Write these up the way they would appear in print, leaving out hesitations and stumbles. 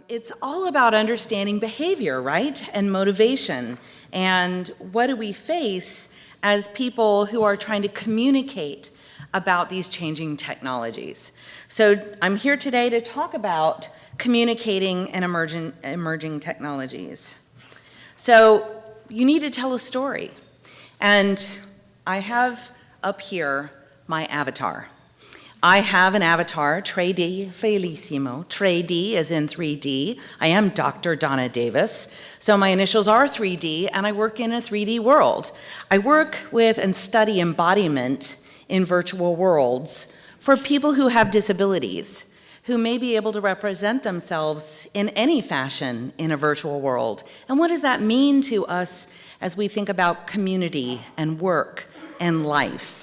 It's all about understanding behavior, right? And motivation. And what do we face as people who are trying to communicate about these changing technologies? So I'm here today to talk about communicating and emerging technologies. So you need to tell a story. And I have up here my avatar. I have an avatar, 3D Felicissimo. 3D as in 3D. I am Dr. Donna Davis, so my initials are 3D, and I work in a 3D world. I work with and study embodiment in virtual worlds for people who have disabilities, who may be able to represent themselves in any fashion in a virtual world. And what does that mean to us as we think about community and work and life?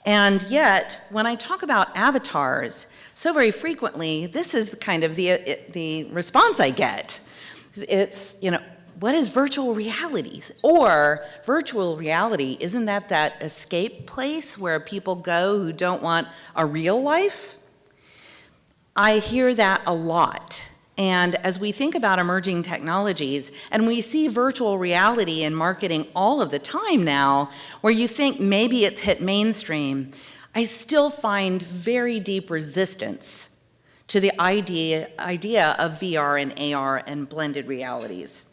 And yet, when I talk about avatars, so very frequently, this is kind of the response I get. It's, what is virtual reality? Or virtual reality, isn't that escape place where people go who don't want a real life? I hear that a lot. And as we think about emerging technologies, and we see virtual reality in marketing all of the time now, where you think maybe it's hit mainstream, I still find very deep resistance to the idea of VR and AR and blended realities.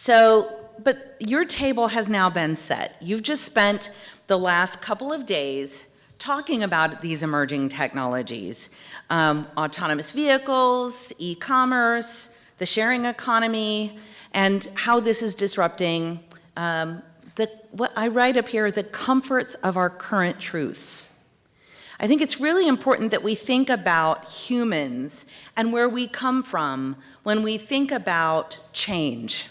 But your table has now been set. You've just spent the last couple of days talking about these emerging technologies, autonomous vehicles, e-commerce, the sharing economy, and how this is disrupting what I write up here, the comforts of our current truths. I think it's really important that we think about humans and where we come from when we think about change.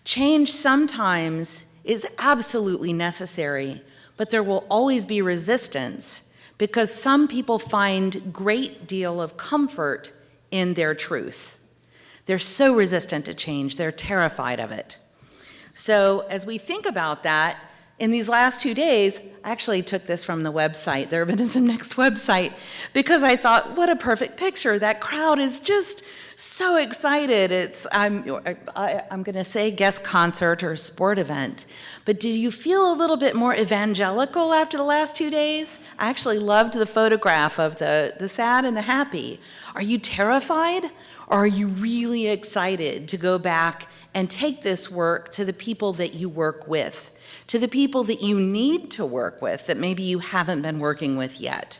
Change sometimes is absolutely necessary, but there will always be resistance because some people find great deal of comfort in their truth. They're so resistant to change, they're terrified of it. So as we think about that, in these last 2 days, I actually took this from the website, the Urbanism Next website, because I thought, what a perfect picture. That crowd is just so excited. I'm going to say guest concert or sport event. But do you feel a little bit more evangelical after the last 2 days? I actually loved the photograph of the sad and the happy. Are you terrified? Or are you really excited to go back and take this work to the people that you work with, to the people that you need to work with that maybe you haven't been working with yet?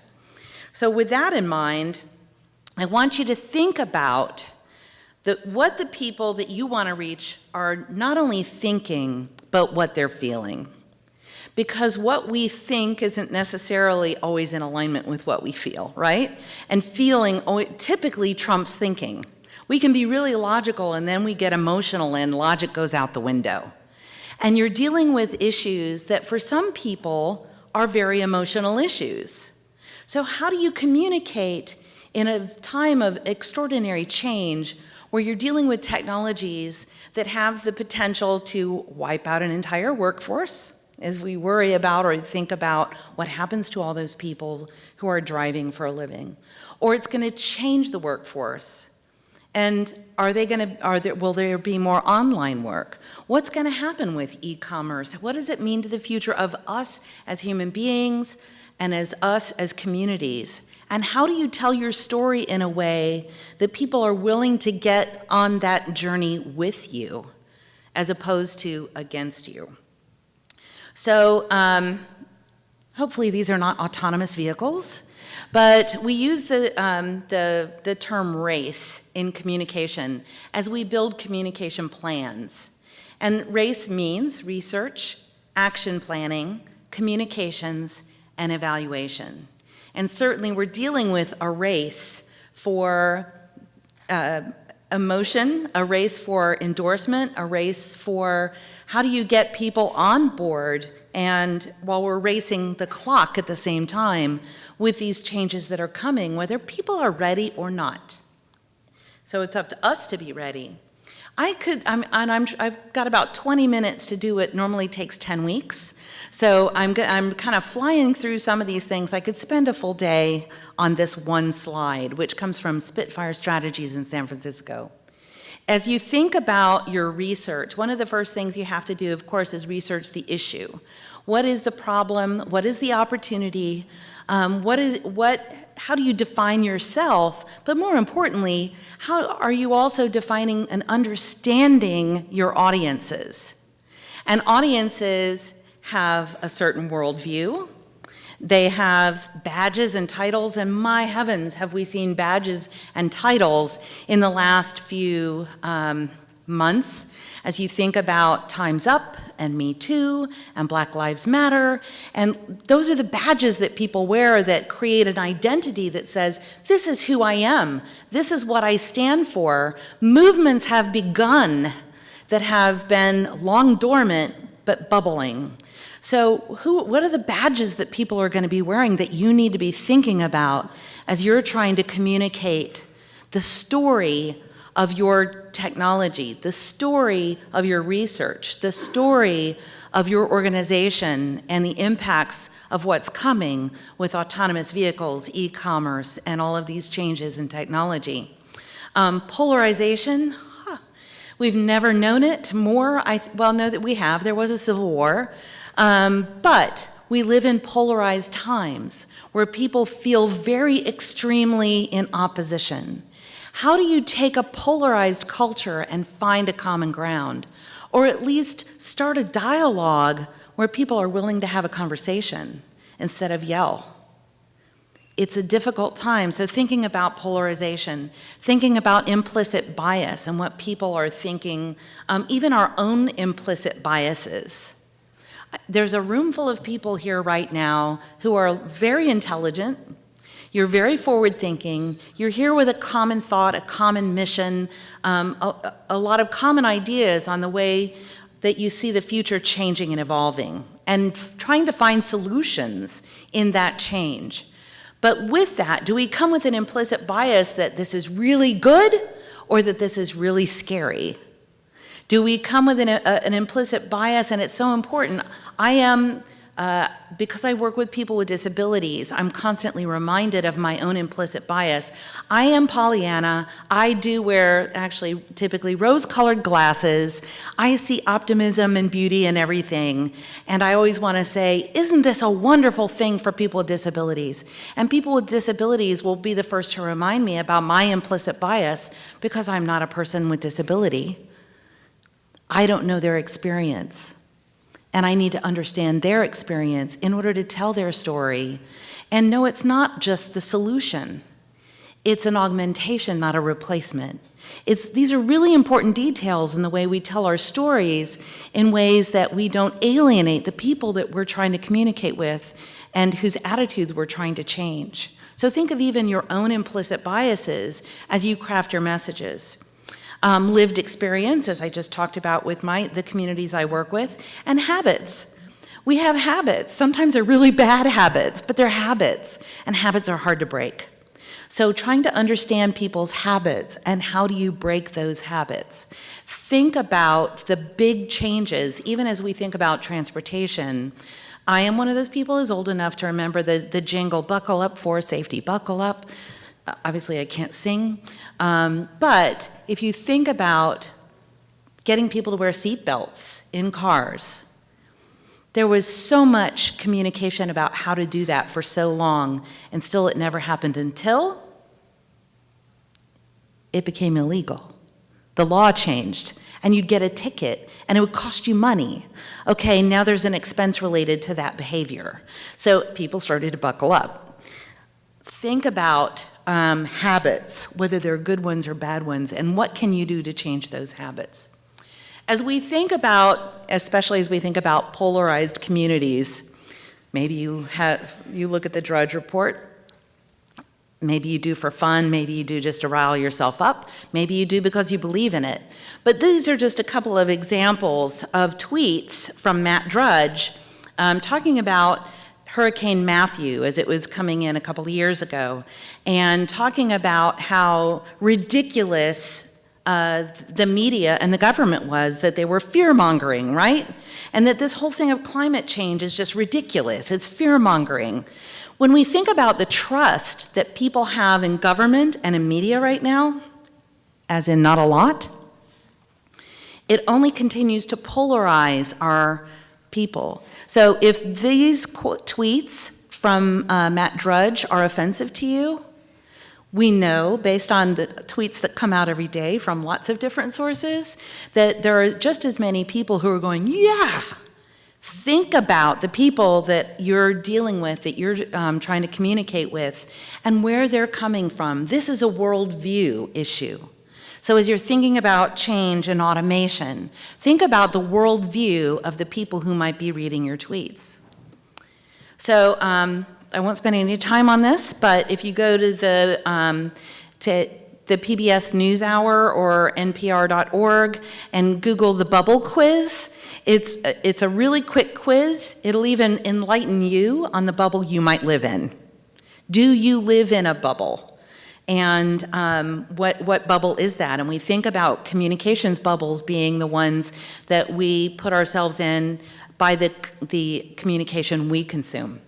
So with that in mind, I want you to think about what the people that you want to reach are not only thinking, but what they're feeling. Because what we think isn't necessarily always in alignment with what we feel, right? And feeling typically trumps thinking. We can be really logical and then we get emotional and logic goes out the window. And you're dealing with issues that for some people are very emotional issues. So how do you communicate in a time of extraordinary change where you're dealing with technologies that have the potential to wipe out an entire workforce as we worry about or think about what happens to all those people who are driving for a living? Or it's going to change the workforce. And will there be more online work? What's going to happen with e-commerce? What does it mean to the future of us as human beings and as us as communities? And how do you tell your story in a way that people are willing to get on that journey with you as opposed to against you? So hopefully these are not autonomous vehicles, but we use the term race in communication as we build communication plans. And race means research, action planning, communications, and evaluation. And certainly we're dealing with a race for emotion, a race for endorsement, a race for how do you get people on board, and while we're racing the clock at the same time with these changes that are coming, whether people are ready or not. So it's up to us to be ready. I've got about 20 minutes to do what normally takes 10 weeks. So I'm kind of flying through some of these things. I could spend a full day on this one slide, which comes from Spitfire Strategies in San Francisco. As you think about your research, one of the first things you have to do, of course, is research the issue. What is the problem? What is the opportunity? How do you define yourself? But more importantly, how are you also defining and understanding your audiences? And audiences have a certain worldview. They have badges and titles, and my heavens, have we seen badges and titles in the last few months as you think about Time's Up and Me Too and Black Lives Matter. And those are the badges that people wear that create an identity that says, this is who I am, this is what I stand for. Movements have begun that have been long dormant but bubbling. So what are the badges that people are going to be wearing that you need to be thinking about as you're trying to communicate the story of your technology, the story of your research, the story of your organization, and the impacts of what's coming with autonomous vehicles, e-commerce, and all of these changes in technology? Polarization, we've never known it more. Know that we have. There was a civil war. But we live in polarized times where people feel very extremely in opposition. How do you take a polarized culture and find a common ground? Or at least start a dialogue where people are willing to have a conversation instead of yell? It's a difficult time, so thinking about polarization, thinking about implicit bias and what people are thinking, even our own implicit biases. There's a room full of people here right now who are very intelligent. You're very forward-thinking. You're here with a common thought, a common mission, a lot of common ideas on the way that you see the future changing and evolving, and trying to find solutions in that change. But with that, do we come with an implicit bias that this is really good or that this is really scary? Do we come with an implicit bias? And it's so important. Because I work with people with disabilities, I'm constantly reminded of my own implicit bias. I am Pollyanna. I do wear, actually, typically rose-colored glasses. I see optimism and beauty in everything. And I always want to say, isn't this a wonderful thing for people with disabilities? And people with disabilities will be the first to remind me about my implicit bias because I'm not a person with disability. I don't know their experience, and I need to understand their experience in order to tell their story. And no, it's not just the solution. It's an augmentation, not a replacement. These are really important details in the way we tell our stories in ways that we don't alienate the people that we're trying to communicate with and whose attitudes we're trying to change. So think of even your own implicit biases as you craft your messages. Lived experience, as I just talked about with the communities I work with, and habits. We have habits. Sometimes they're really bad habits, but they're habits, and habits are hard to break. So trying to understand people's habits and how do you break those habits. Think about the big changes, even as we think about transportation. I am one of those people who's old enough to remember the jingle, buckle up for safety, buckle up. Obviously, I can't sing, but if you think about getting people to wear seatbelts in cars, there was so much communication about how to do that for so long, and still it never happened until it became illegal. The law changed, and you'd get a ticket, and it would cost you money. Okay, now there's an expense related to that behavior. So people started to buckle up. Think about habits, whether they're good ones or bad ones, and what can you do to change those habits? As we think about, especially as we think about polarized communities, maybe you look at the Drudge Report. Maybe you do for fun, maybe you do just to rile yourself up, maybe you do because you believe in it. But these are just a couple of examples of tweets from Matt Drudge talking about Hurricane Matthew as it was coming in a couple of years ago, and talking about how ridiculous the media and the government was that they were fear-mongering, right? And that this whole thing of climate change is just ridiculous. It's fear-mongering. When we think about the trust that people have in government and in media right now, as in not a lot, it only continues to polarize our people. So if these tweets from Matt Drudge are offensive to you, we know, based on the tweets that come out every day from lots of different sources, that there are just as many people who are going, yeah, think about the people that you're dealing with, that you're trying to communicate with, and where they're coming from. This is a worldview issue. So as you're thinking about change and automation, think about the worldview of the people who might be reading your tweets. So I won't spend any time on this, but if you go to the PBS NewsHour or npr.org and Google the bubble quiz, it's a really quick quiz. It'll even enlighten you on the bubble you might live in. Do you live in a bubble? And what bubble is that? And we think about communications bubbles being the ones that we put ourselves in by the communication we consume.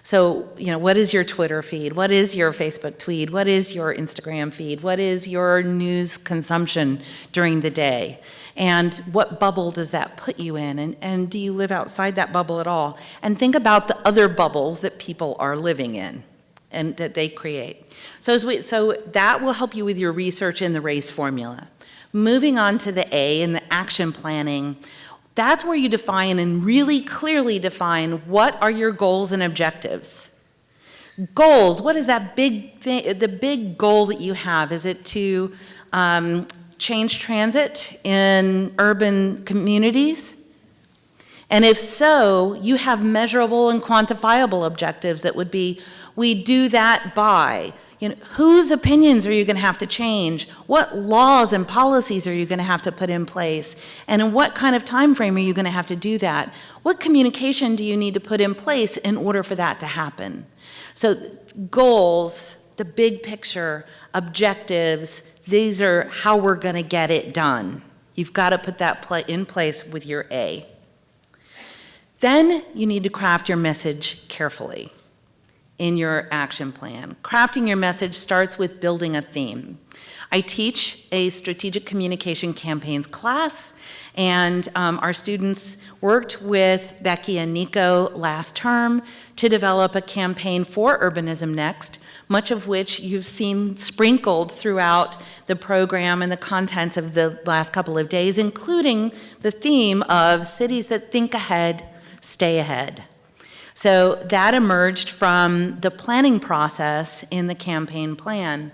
So, what is your Twitter feed? What is your Facebook tweet? What is your Instagram feed? What is your news consumption during the day? And what bubble does that put you in? And do you live outside that bubble at all? And think about the other bubbles that people are living in and that they create. So that will help you with your research in the RACE formula. Moving on to the A in the action planning, that's where you define and really clearly define what are your goals and objectives. Goals, what is that big thing, the big goal that you have? Is it to change transit in urban communities? And if so, you have measurable and quantifiable objectives that would be, we do that by, whose opinions are you going to have to change? What laws and policies are you going to have to put in place? And in what kind of time frame are you going to have to do that? What communication do you need to put in place in order for that to happen? So goals, the big picture, objectives, these are how we're going to get it done. You've got to put that in place with your A. Then you need to craft your message carefully in your action plan. Crafting your message starts with building a theme. I teach a strategic communication campaigns class, and our students worked with Becky and Nico last term to develop a campaign for Urbanism Next, much of which you've seen sprinkled throughout the program and the contents of the last couple of days, including the theme of cities that think ahead, stay ahead. So that emerged from the planning process in the campaign plan.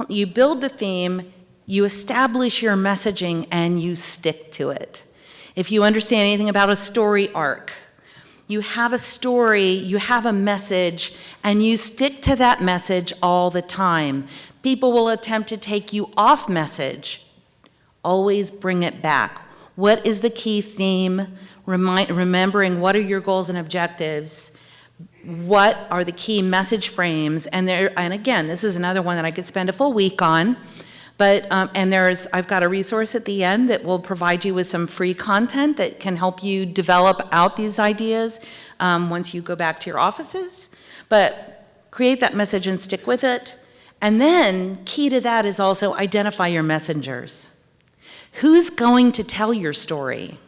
You build the theme, you establish your messaging, and you stick to it. If you understand anything about a story arc, you have a story, you have a message, and you stick to that message all the time. People will attempt to take you off message. Always bring it back. What is the key theme? Remembering what are your goals and objectives, what are the key message frames, and again, this is another one that I could spend a full week on, but I've got a resource at the end that will provide you with some free content that can help you develop out these ideas once you go back to your offices. But create that message and stick with it. And then key to that is also identify your messengers. Who's going to tell your story?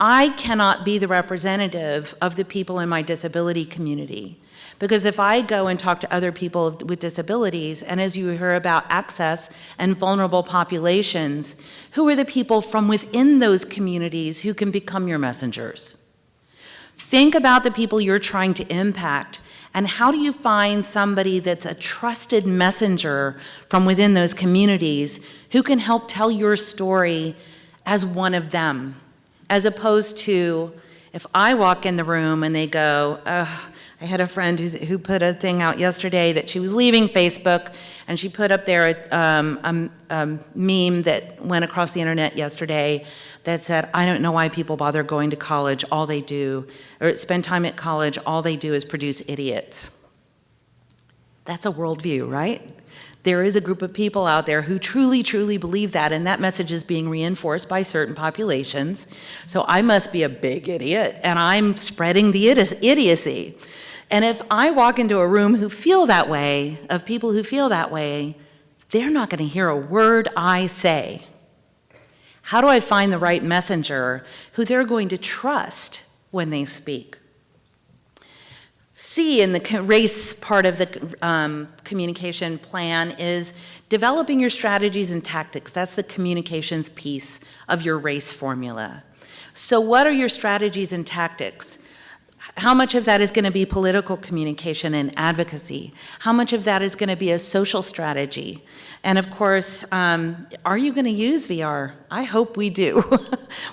I cannot be the representative of the people in my disability community, because if I go and talk to other people with disabilities, and as you hear about access and vulnerable populations, who are the people from within those communities who can become your messengers? Think about the people you're trying to impact, and how do you find somebody that's a trusted messenger from within those communities who can help tell your story as one of them? As opposed to, if I walk in the room and they go, I had a friend who put a thing out yesterday that she was leaving Facebook, and she put up there a meme that went across the internet yesterday that said, I don't know why people bother going to college, all they do, or spend time at college, all they do is produce idiots. That's a worldview, right? There is a group of people out there who truly, truly believe that, and that message is being reinforced by certain populations. So I must be a big idiot, and I'm spreading the idiocy. And if I walk into a room of people who feel that way, they're not going to hear a word I say. How do I find the right messenger who they're going to trust when they speak? C in the race part of the communication plan is developing your strategies and tactics. That's the communications piece of your race formula. So what are your strategies and tactics? How much of that is going to be political communication and advocacy? How much of that is going to be a social strategy? And of course, are you going to use VR? I hope we do.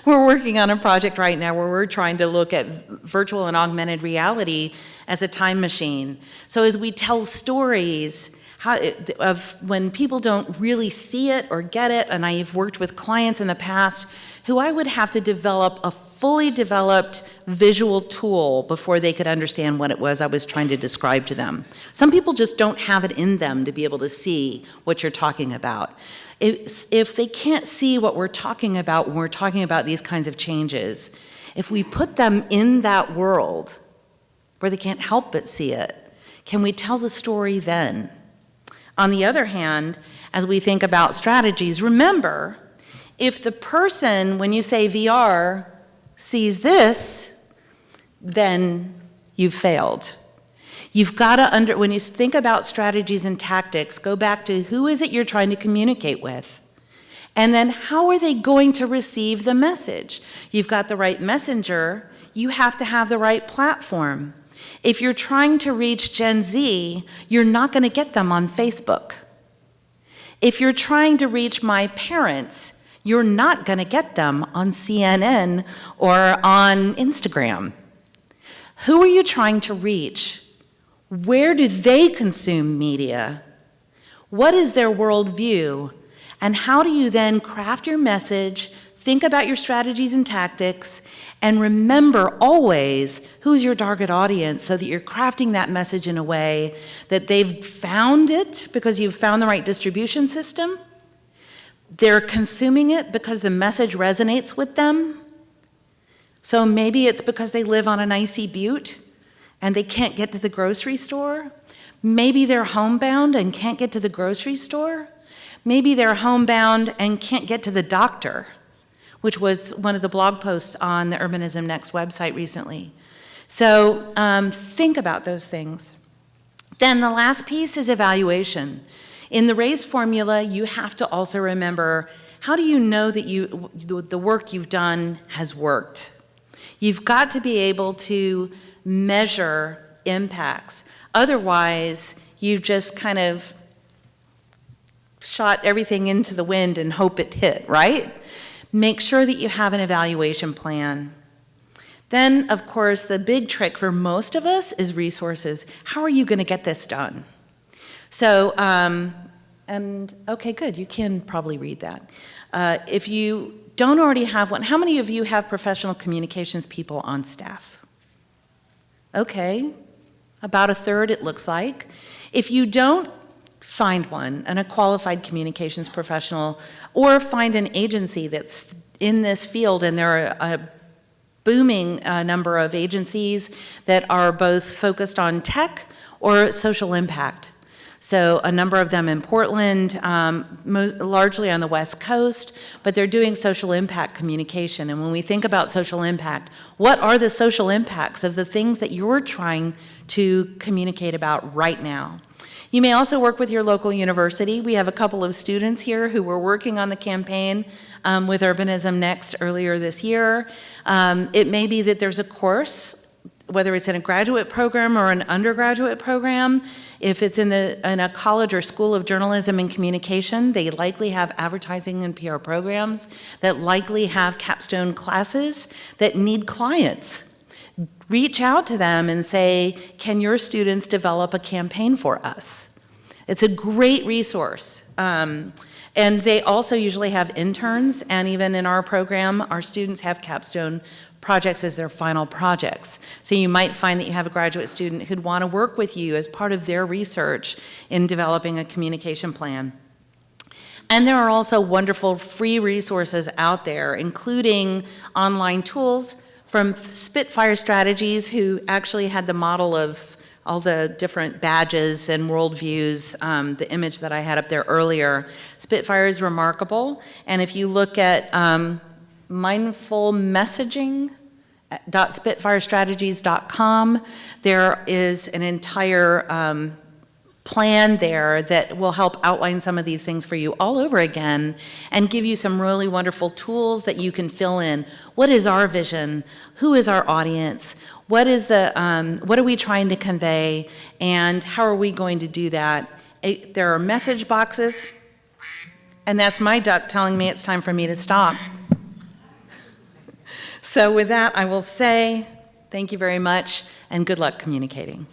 We're working on a project right now where we're trying to look at virtual and augmented reality as a time machine. So as we tell stories of when people don't really see it or get it, and I've worked with clients in the past who I would have to develop a fully developed visual tool before they could understand what it was I was trying to describe to them. Some people just don't have it in them to be able to see what you're talking about. If they can't see what we're talking about when we're talking about these kinds of changes, if we put them in that world where they can't help but see it, can we tell the story then? On the other hand, as we think about strategies, remember, if the person, when you say VR, sees this, then you've failed. You've got to, when you think about strategies and tactics, go back to who is it you're trying to communicate with? And then how are they going to receive the message? You've got the right messenger, you have to have the right platform. If you're trying to reach Gen Z, you're not going to get them on Facebook. If you're trying to reach my parents, you're not going to get them on CNN or on Instagram. Who are you trying to reach? Where do they consume media? What is their worldview? And how do you then craft your message, think about your strategies and tactics, and remember always who's your target audience so that you're crafting that message in a way that they've found it because you've found the right distribution system. They're consuming it because the message resonates with them. So maybe it's because they live on an icy butte and they can't get to the grocery store. Maybe they're homebound and can't get to the grocery store. Maybe they're homebound and can't get to the doctor, which was one of the blog posts on the Urbanism Next website recently. So think about those things. Then the last piece is evaluation. In the RAISE formula, you have to also remember, how do you know that the work you've done has worked? You've got to be able to measure impacts. Otherwise, you've just kind of shot everything into the wind and hope it hit, right? Make sure that you have an evaluation plan. Then, of course, the big trick for most of us is resources. How are you going to get this done? So, okay, good, you can probably read that. If you don't already have one, how many of you have professional communications people on staff? Okay, about a third it looks like. If you don't, find one, and a qualified communications professional, or find an agency that's in this field, and there are a booming number of agencies that are both focused on tech or social impact. So a number of them in Portland, largely on the West Coast, but they're doing social impact communication. And when we think about social impact, what are the social impacts of the things that you're trying to communicate about right now? You may also work with your local university. We have a couple of students here who were working on the campaign with Urbanism Next earlier this year. It may be that there's a course, whether it's in a graduate program or an undergraduate program. If it's in a college or school of journalism and communication, they likely have advertising and PR programs that likely have capstone classes that need clients. Reach out to them and say, can your students develop a campaign for us? It's a great resource. And they also usually have interns, and even in our program, our students have capstone projects as their final projects. So you might find that you have a graduate student who'd want to work with you as part of their research in developing a communication plan. And there are also wonderful free resources out there, including online tools from Spitfire Strategies, who actually had the model of all the different badges and worldviews, the image that I had up there earlier. Spitfire is remarkable, and if you look at mindfulmessaging.spitfirestrategies.com, there is an entire plan there that will help outline some of these things for you all over again and give you some really wonderful tools that you can fill in. What is our vision? Who is our audience? What are we trying to convey? And how are we going to do that? There are message boxes, and that's my duck telling me it's time for me to stop. So with that, I will say thank you very much and good luck communicating.